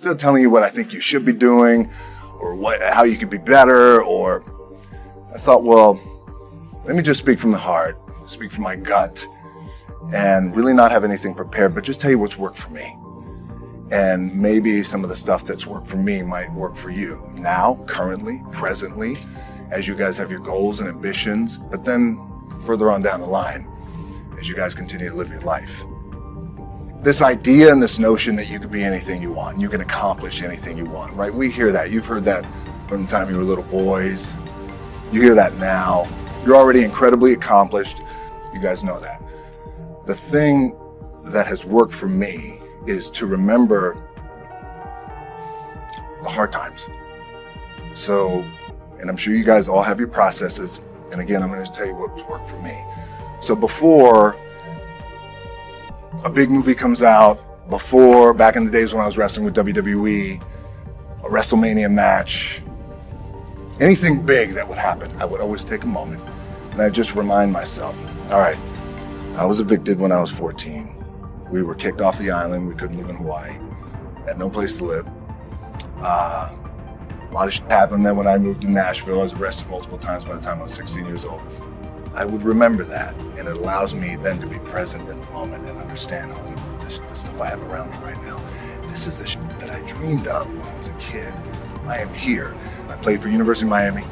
Instead of telling you what I think you should be doing or how you could be better, or I thought, well, let me just speak from the heart, speak from my gut, and really not have anything prepared, but just tell you what's worked for me. And maybe some of the stuff that's worked for me might work for you now, currently, presently, as you guys have your goals and ambitions, but then further on down the line, as you guys continue to live your life. This idea and this notion that you could be anything you want, you can accomplish anything you want, right? We hear that. You've heard that from the time you were little boys. You hear that now. You're already incredibly accomplished. You guys know that. The thing that has worked for me is to remember the hard times. So, and I'm sure you guys all have your processes. And again, I'm going to tell you what's worked for me. So before a big movie comes out, before, back in the days when I was wrestling with WWE, a WrestleMania match, anything big that would happen, I would always take a moment and I just remind myself, all right, I was evicted when I was 14. We were kicked off the island. We couldn't live in Hawaii. Had no place to live. A lot of shit happened then when I moved to Nashville. I was arrested multiple times by the time I was 16 years old. I would remember that, and it allows me then to be present in the moment and understand, holy, the stuff I have around me right now. This is the shit that I dreamed of when I was a kid. I am here. I played for University of Miami,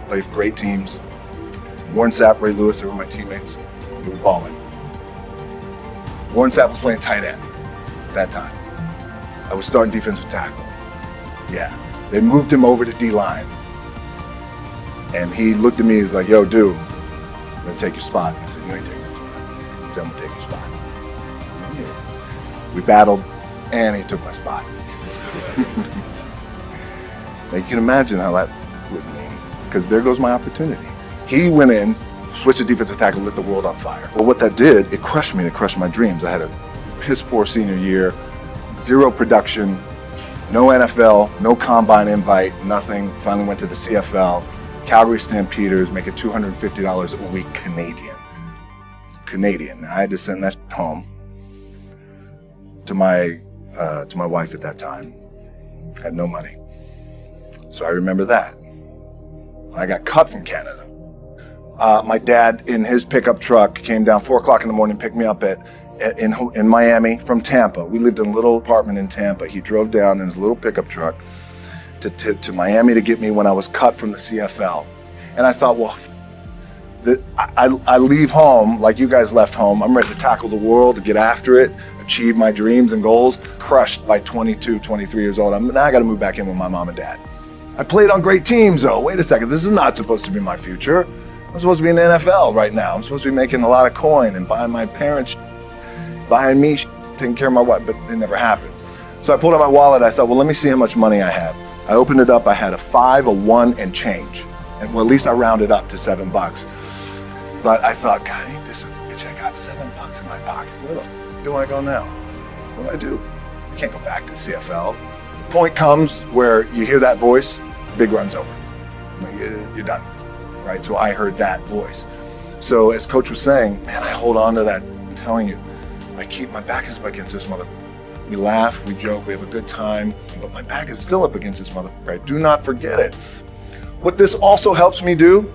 played for great teams. Warren Sapp, Ray Lewis, they were my teammates. They were balling. Warren Sapp was playing tight end at that time. I was starting defensive tackle. Yeah, they moved him over to D-line. And he looked at me, he's like, yo, dude, I'm gonna take your spot. I said, you ain't taking my spot. He said, I'm gonna take your spot. We battled, and he took my spot. Now you can imagine how that with me, because there goes my opportunity. He went in, switched to defensive tackle, lit the world on fire. Well, what that did, it crushed me, it crushed my dreams. I had a piss poor senior year, zero production, no NFL, no combine invite, nothing. Finally went to the CFL, Calgary Stampeders, making $250 a week Canadian. I had to send that home to my wife at that time. Had no money. So I remember that. I got cut from Canada. My dad, in his pickup truck, came down 4 o'clock in the morning, picked me up in Miami from Tampa. We lived in a little apartment in Tampa. He drove down in his little pickup truck to Miami to get me when I was cut from the CFL. And I thought, well, I leave home like you guys left home. I'm ready to tackle the world, to get after it, achieve my dreams and goals. Crushed by 22, 23 years old. Now I got to move back in with my mom and dad. I played on great teams, though. Wait a second, this is not supposed to be my future. I'm supposed to be in the NFL right now. I'm supposed to be making a lot of coin and buying my parents, buying me, taking care of my wife, but it never happened. So I pulled out my wallet. I thought, well, let me see how much money I have. I opened it up. I had a 5, a 1, and change. And well, at least I rounded up to $7. But I thought, God, ain't this a bitch? I got $7 in my pocket. Where the f do I go now? What do I do? I can't go back to CFL. The point comes where you hear that voice, big run's over. You're done, right? So I heard that voice. So as Coach was saying, man, I hold on to that. I'm telling you, I keep my back is up against this mother. We laugh, we joke, we have a good time, but my back is still up against this mother. Right? Do not forget it. What this also helps me do,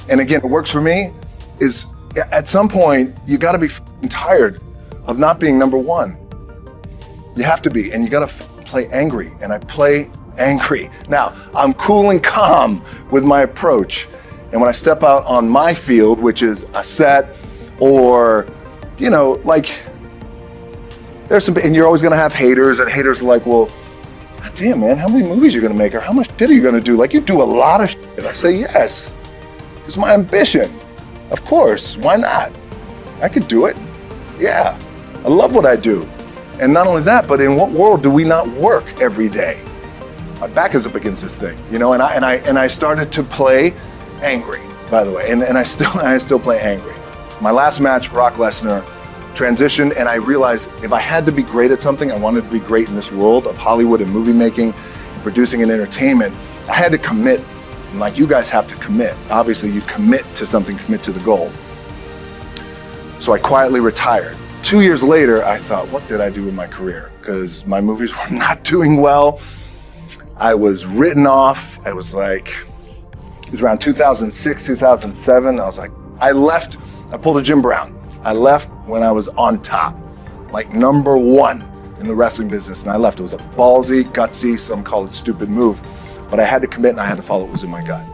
and again, it works for me, is at some point, you gotta be tired of not being number one. You have to be, and you gotta play angry, and I play angry. Now, I'm cool and calm with my approach, and when I step out on my field, which is a set, or, you know, like, there's some, and you're always gonna have haters, and haters are like, well, damn man, how many movies are you gonna make, or how much shit are you gonna do? Like, you do a lot of shit. I say, yes, it's my ambition. Of course, why not? I could do it. Yeah, I love what I do. And not only that, but in what world do we not work every day? My back is up against this thing, you know, and I started to play angry, by the way, and I still play angry. My last match, Brock Lesnar, transitioned, and I realized if I had to be great at something, I wanted to be great in this world of Hollywood and movie making and producing and entertainment, I had to commit, and like you guys have to commit. Obviously, you commit to something, commit to the goal. So I quietly retired. 2 years later, I thought, what did I do with my career? Because my movies were not doing well. I was written off. It was around 2006, 2007. I was like, I pulled a Jim Brown. I left when I was on top, like number one in the wrestling business, and I left. It was a ballsy, gutsy, some call it stupid move, but I had to commit and I had to follow what was in my gut.